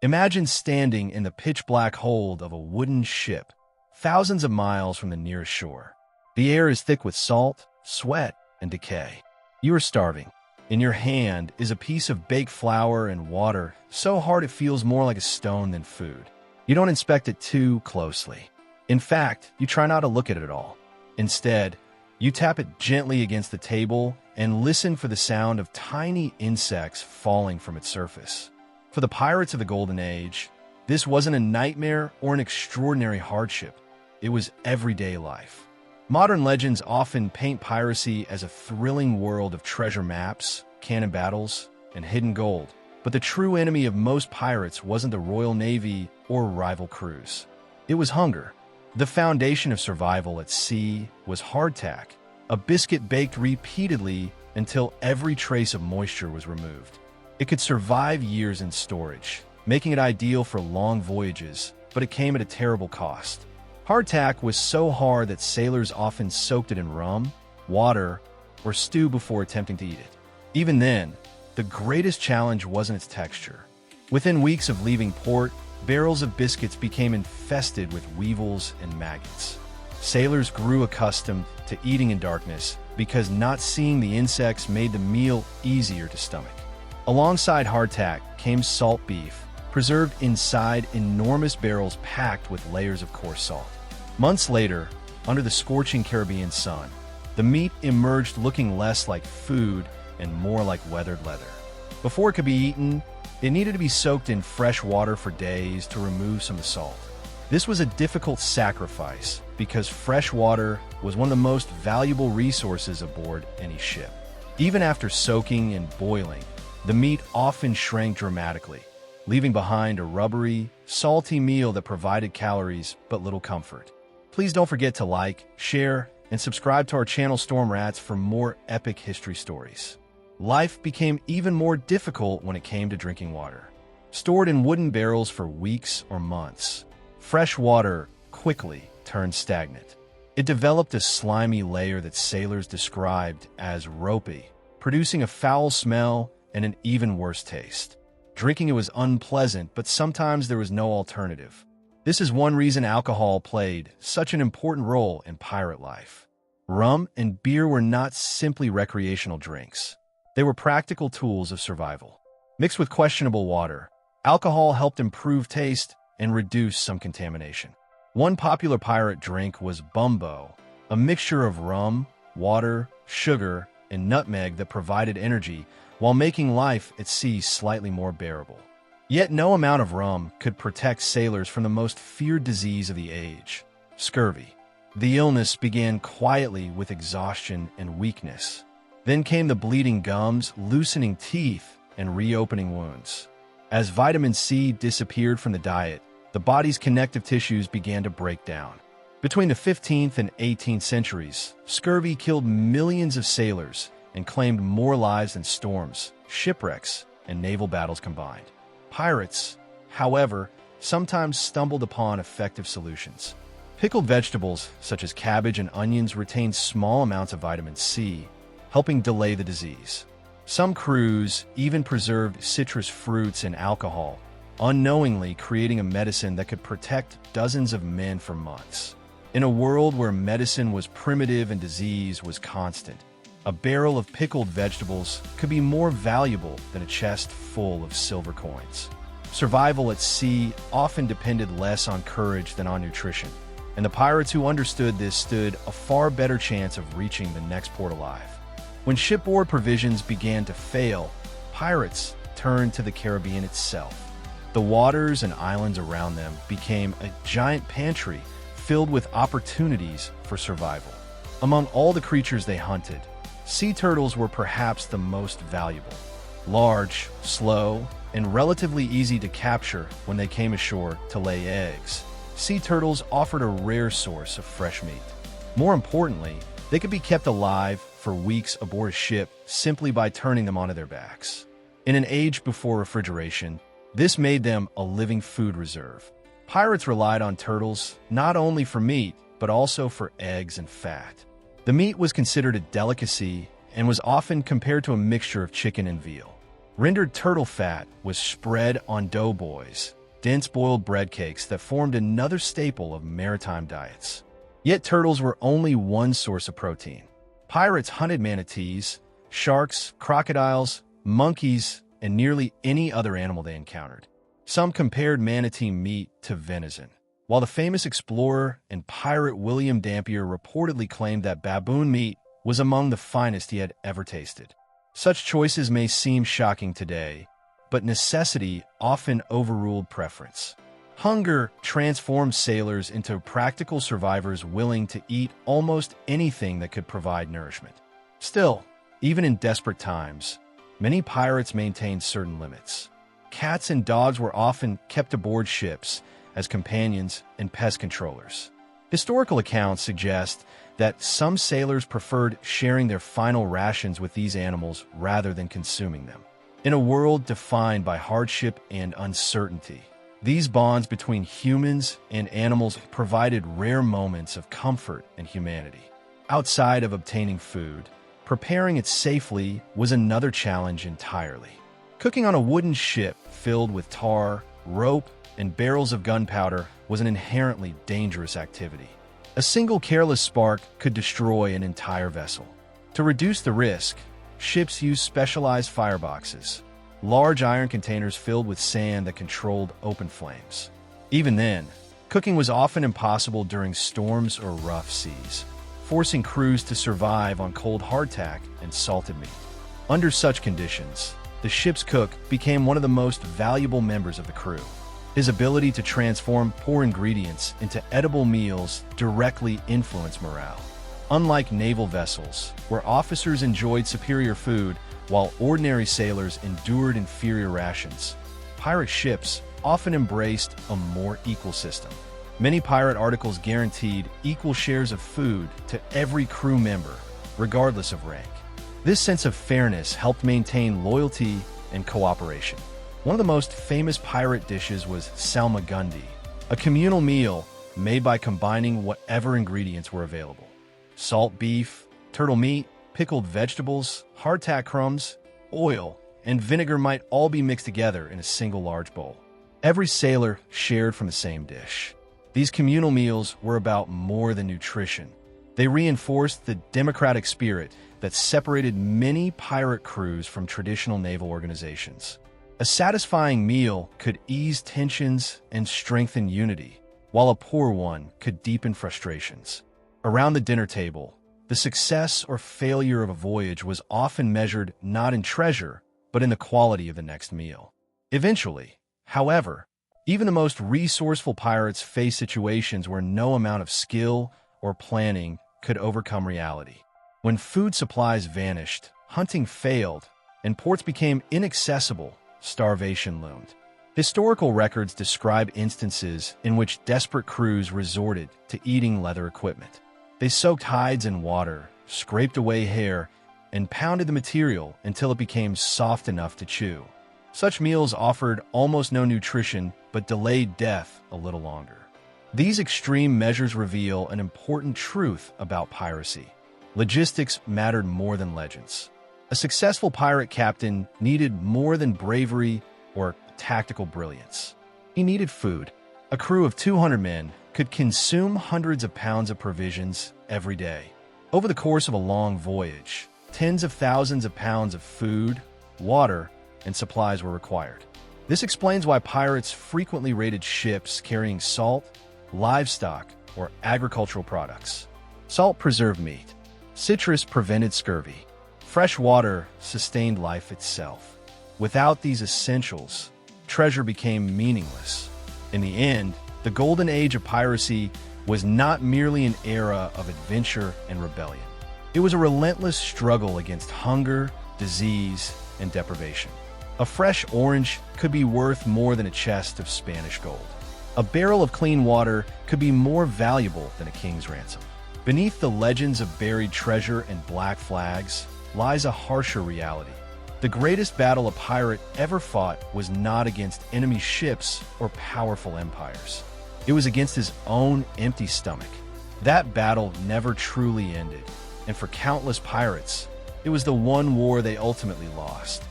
Imagine standing in the pitch-black hold of a wooden ship, thousands of miles from the nearest shore. The air is thick with salt, sweat, and decay. You are starving. In your hand is a piece of baked flour and water, so hard it feels more like a stone than food. You don't inspect it too closely. In fact, you try not to look at it at all. Instead, you tap it gently against the table and listen for the sound of tiny insects falling from its surface. For the pirates of the Golden Age, this wasn't a nightmare or an extraordinary hardship. It was everyday life. Modern legends often paint piracy as a thrilling world of treasure maps, cannon battles, and hidden gold. But the true enemy of most pirates wasn't the Royal Navy or rival crews. It was hunger. The foundation of survival at sea was hardtack, a biscuit baked repeatedly until every trace of moisture was removed. It could survive years in storage, making it ideal for long voyages, but it came at a terrible cost. Hardtack was so hard that sailors often soaked it in rum, water, or stew before attempting to eat it. Even then, the greatest challenge wasn't its texture. Within weeks of leaving port, barrels of biscuits became infested with weevils and maggots. Sailors grew accustomed to eating in darkness because not seeing the insects made the meal easier to stomach. Alongside hardtack came salt beef, preserved inside enormous barrels packed with layers of coarse salt. Months later, under the scorching Caribbean sun, the meat emerged looking less like food and more like weathered leather. Before it could be eaten, it needed to be soaked in fresh water for days to remove some of the salt. This was a difficult sacrifice because fresh water was one of the most valuable resources aboard any ship. Even after soaking and boiling, the meat often shrank dramatically, leaving behind a rubbery, salty meal that provided calories but little comfort. Please don't forget to like, share, and subscribe to our channel Storm Rats for more epic history stories. Life became even more difficult when it came to drinking water. Stored in wooden barrels for weeks or months, fresh water quickly turned stagnant. It developed a slimy layer that sailors described as ropey, producing a foul smell and an even worse taste. Drinking it was unpleasant, but sometimes there was no alternative. This is one reason alcohol played such an important role in pirate life. Rum and beer were not simply recreational drinks. They were practical tools of survival. Mixed with questionable water, alcohol helped improve taste and reduce some contamination. One popular pirate drink was bumbo, a mixture of rum, water, sugar, and nutmeg that provided energy while making life at sea slightly more bearable. Yet no amount of rum could protect sailors from the most feared disease of the age, scurvy. The illness began quietly with exhaustion and weakness. Then came the bleeding gums, loosening teeth, and reopening wounds. As vitamin C disappeared from the diet, the body's connective tissues began to break down. Between the 15th and 18th centuries, scurvy killed millions of sailors and claimed more lives than storms, shipwrecks, and naval battles combined. Pirates, however, sometimes stumbled upon effective solutions. Pickled vegetables, such as cabbage and onions, retained small amounts of vitamin C, helping delay the disease. Some crews even preserved citrus fruits and alcohol, unknowingly creating a medicine that could protect dozens of men for months. In a world where medicine was primitive and disease was constant, a barrel of pickled vegetables could be more valuable than a chest full of silver coins. Survival at sea often depended less on courage than on nutrition, and the pirates who understood this stood a far better chance of reaching the next port alive. When shipboard provisions began to fail, pirates turned to the Caribbean itself. The waters and islands around them became a giant pantry filled with opportunities for survival. Among all the creatures they hunted, sea turtles were perhaps the most valuable. Large, slow, and relatively easy to capture when they came ashore to lay eggs, sea turtles offered a rare source of fresh meat. More importantly, they could be kept alive for weeks aboard a ship simply by turning them onto their backs. In an age before refrigeration, this made them a living food reserve. Pirates relied on turtles not only for meat, but also for eggs and fat. The meat was considered a delicacy and was often compared to a mixture of chicken and veal. Rendered turtle fat was spread on doughboys, dense boiled bread cakes that formed another staple of maritime diets. Yet turtles were only one source of protein. Pirates hunted manatees, sharks, crocodiles, monkeys, and nearly any other animal they encountered. Some compared manatee meat to venison, while the famous explorer and pirate William Dampier reportedly claimed that baboon meat was among the finest he had ever tasted. Such choices may seem shocking today, but necessity often overruled preference. Hunger transformed sailors into practical survivors willing to eat almost anything that could provide nourishment. Still, even in desperate times, many pirates maintained certain limits. Cats and dogs were often kept aboard ships as companions and pest controllers. Historical accounts suggest that some sailors preferred sharing their final rations with these animals rather than consuming them. In a world defined by hardship and uncertainty, these bonds between humans and animals provided rare moments of comfort and humanity. Outside of obtaining food, preparing it safely was another challenge entirely. Cooking on a wooden ship filled with tar, rope, and barrels of gunpowder was an inherently dangerous activity. A single careless spark could destroy an entire vessel. To reduce the risk, ships used specialized fireboxes, large iron containers filled with sand that controlled open flames. Even then, cooking was often impossible during storms or rough seas, forcing crews to survive on cold hardtack and salted meat. Under such conditions, the ship's cook became one of the most valuable members of the crew. His ability to transform poor ingredients into edible meals directly influenced morale. Unlike naval vessels, where officers enjoyed superior food while ordinary sailors endured inferior rations, pirate ships often embraced a more equal system. Many pirate articles guaranteed equal shares of food to every crew member, regardless of rank. This sense of fairness helped maintain loyalty and cooperation. One of the most famous pirate dishes was salmagundi, a communal meal made by combining whatever ingredients were available. Salt beef, turtle meat, pickled vegetables, hardtack crumbs, oil, and vinegar might all be mixed together in a single large bowl. Every sailor shared from the same dish. These communal meals were about more than nutrition. They reinforced the democratic spirit that separated many pirate crews from traditional naval organizations. A satisfying meal could ease tensions and strengthen unity, while a poor one could deepen frustrations. Around the dinner table, the success or failure of a voyage was often measured not in treasure, but in the quality of the next meal. Eventually, however, even the most resourceful pirates faced situations where no amount of skill or planning could overcome reality. When food supplies vanished, hunting failed, and ports became inaccessible, starvation loomed. Historical records describe instances in which desperate crews resorted to eating leather equipment. They soaked hides in water, scraped away hair, and pounded the material until it became soft enough to chew. Such meals offered almost no nutrition but delayed death a little longer. These extreme measures reveal an important truth about piracy. Logistics mattered more than legends. A successful pirate captain needed more than bravery or tactical brilliance. He needed food. A crew of 200 men could consume hundreds of pounds of provisions every day. Over the course of a long voyage, tens of thousands of pounds of food, water, and supplies were required. This explains why pirates frequently raided ships carrying salt, livestock, or agricultural products. Salt preserved meat. Citrus prevented scurvy. Fresh water sustained life itself. Without these essentials, treasure became meaningless. In the end, the Golden Age of Piracy was not merely an era of adventure and rebellion. It was a relentless struggle against hunger, disease, and deprivation. A fresh orange could be worth more than a chest of Spanish gold. A barrel of clean water could be more valuable than a king's ransom. Beneath the legends of buried treasure and black flags lies a harsher reality. The greatest battle a pirate ever fought was not against enemy ships or powerful empires. It was against his own empty stomach. That battle never truly ended, and for countless pirates, it was the one war they ultimately lost.